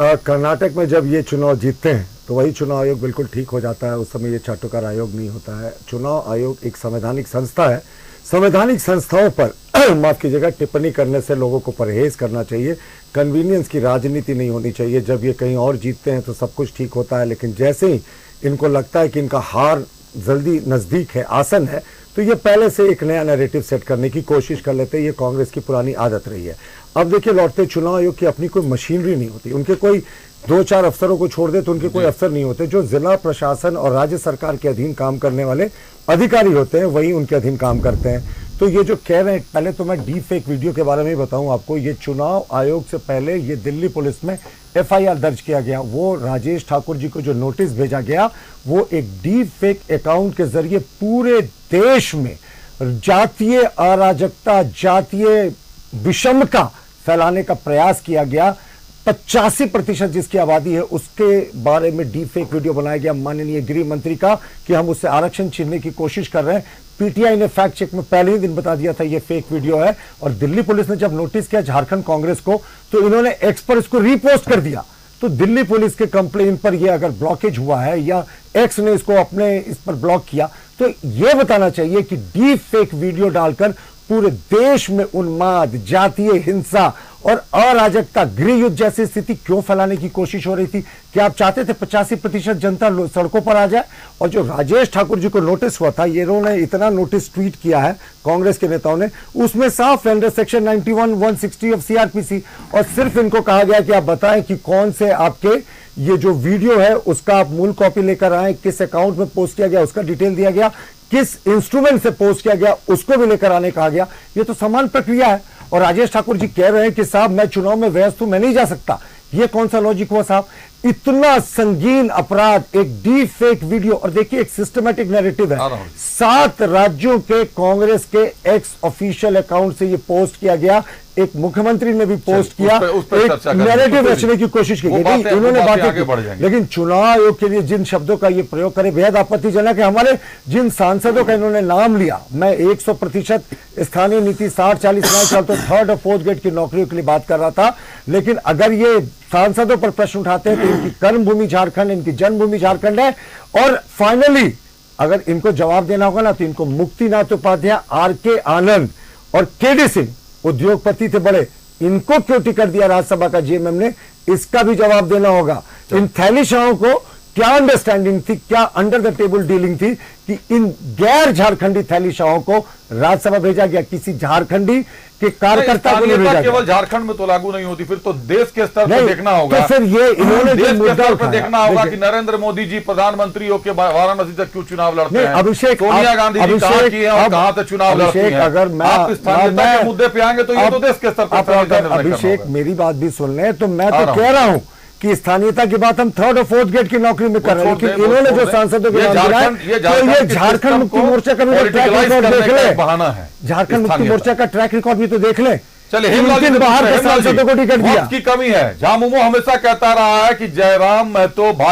कर्नाटक में जब ये चुनाव जीतते हैं तो वही चुनाव आयोग बिल्कुल ठीक हो जाता है। उस समय ये चाटुकार आयोग नहीं होता है। चुनाव आयोग एक संवैधानिक संस्था है। संवैधानिक संस्थाओं पर माफ कीजिएगा, टिप्पणी करने से लोगों को परहेज करना चाहिए। कन्वीनियंस की राजनीति नहीं होनी चाहिए। जब ये कहीं और जीतते हैं तो सब कुछ ठीक होता है, लेकिन जैसे ही इनको लगता है कि इनका हार जल्दी नज़दीक है, आसन है, तो ये पहले से एक नया नैरेटिव सेट करने की कोशिश कर लेते हैं। ये कांग्रेस की पुरानी आदत रही है। अब देखिए, लौटते चुनाव आयोग की अपनी कोई मशीनरी नहीं होती। उनके कोई 2-4 अफसरों को छोड़ दे तो उनके कोई अफसर नहीं होते। जो जिला प्रशासन और राज्य सरकार के अधीन काम करने वाले अधिकारी होते हैं वही उनके अधीन काम करते हैं। तो ये जो कह रहे हैं, पहले तो मैं डीप फेक वीडियो के बारे में बताऊं आपको। ये चुनाव आयोग से पहले ये दिल्ली पुलिस में एफआईआर दर्ज किया गया। वो राजेश ठाकुर जी को जो नोटिस भेजा गया, वो एक डीप फेक अकाउंट के जरिए पूरे देश में जातीय अराजकता, जातीय विषमता फैलाने का प्रयास किया गया। 85% जिसकी आबादी है उसके बारे में डीप फेक वीडियो बनाया गया माननीय गृह मंत्री का कि हम उससे आरक्षण छीनने की कोशिश कर रहे हैं। पीटीआई ने फैक्ट चेक में पहले ही दिन बता दिया था ये फेक वीडियो है। और दिल्ली पुलिस ने जब नोटिस किया झारखंड कांग्रेस को, तो इन्होंने एक्स पर इसको रीपोस्ट कर दिया। तो दिल्ली पुलिस के कंप्लेन पर यह अगर ब्लॉकेज हुआ है या एक्स ने इसको अपने इस पर ब्लॉक किया, तो यह बताना चाहिए कि डीप फेक वीडियो डालकर पूरे देश में उन्माद, जातीय हिंसा और अराजकता, गृह युद्ध जैसी स्थिति क्यों फैलाने की कोशिश हो रही थी? क्या आप चाहते थे 85% जनता सड़कों पर आ जाए? और जो राजेश ठाकुर जी को नोटिस हुआ था, ये इन्होंने इतना नोटिस ट्वीट किया है कांग्रेस के नेताओं ने, उसमें साफ अंडर सेक्शन 91, 160 ऑफ सीआरपीसी, और सिर्फ इनको कहा गया कि आप बताएं कि कौन से आपके ये जो वीडियो है उसका आप मूल कॉपी लेकर आए, किस अकाउंट में पोस्ट किया गया उसका डिटेल दिया गया, किस इंस्ट्रूमेंट से पोस्ट किया गया उसको भी लेकर आने कहा गया। ये तो समान प्रक्रिया है। और राजेश ठाकुर जी कह रहे हैं कि साहब मैं चुनाव में व्यस्त हूं, मैं नहीं जा सकता। ये कौन सा लॉजिक हुआ साहब? इतना संगीन अपराध, एक डीप फेक वीडियो। और देखिए, एक सिस्टमैटिक नैरेटिव है। 7 राज्यों के कांग्रेस के एक्स ऑफिशियल अकाउंट से ये पोस्ट किया गया। एक मुख्यमंत्री ने भी पोस्ट किया, एक नैरेटिव रचने की कोशिश की गई। इन्होंने बातें, लेकिन चुनाव आयोग के लिए जिन शब्दों का ये प्रयोग करे बेहद आपत्तिजनक है। हमारे जिन सांसदों का इन्होंने नाम लिया, मैं 100% स्थानीय नीति 60-40 नहीं चलते 3rd और 4th ग्रेड की नौकरियों के लिए बात कर रहा था। लेकिन अगर ये सांसदों पर प्रश्न उठाते हैं तो इनकी कर्मभूमि झारखंड, इनकी जन्मभूमि झारखंड है। और फाइनली अगर इनको जवाब देना होगा ना, तो इनको मुक्तिनाथ उपाध्याय, आर.के. आनंद और के.डी. सिंह उद्योगपति थे बड़े, इनको क्यों टिकट दिया राज्यसभा का जेएमएम ने, इसका भी जवाब देना होगा। इन थैली शाहों को क्या अंडरस्टैंडिंग थी, क्या अंडर द टेबल डीलिंग थी कि इन गैर झारखंडी थैली शाहों को राज्यसभा भेजा गया? किसी झारखंडी के कार्यकर्ता को नहीं भेजा गया। केवल झारखंड में तो लागू नहीं होती, फिर तो देश के स्तर पर देखना होगा। तो फिर ये इन्होंने देश के स्तर पर देखना होगा कि नरेंद्र मोदी जी प्रधानमंत्री होकर वाराणसी तक क्यों चुनाव लड़ते हैं? अभिषेक, सोनिया गांधी जी कहां की है और कहां से चुनाव लड़ती हैं? अगर आप स्थानीयता के मुद्दे पे आएंगे तो ये तो देश के स्तर पर। अभिषेक, मेरी बात भी सुन ले। तो मैं तो कह रहा हूं कि स्थानीयता की बात हम 3rd और 4th ग्रेड की नौकरी में कर रहे हैं, लेकिन इन्होंने जो सांसदों के नाम दिया है, तो ये झारखंड मुक्ति मोर्चा का ट्रैक रिकॉर्ड देख ले। बहाना है झारखंड मुक्ति मोर्चा का ट्रैक रिकॉर्ड भी तो देख ले। चलिए, बाहर के सांसदों को टिकट दिया की कमी है। झामुमो हमेशा कहता रहा है कि जयराम महतो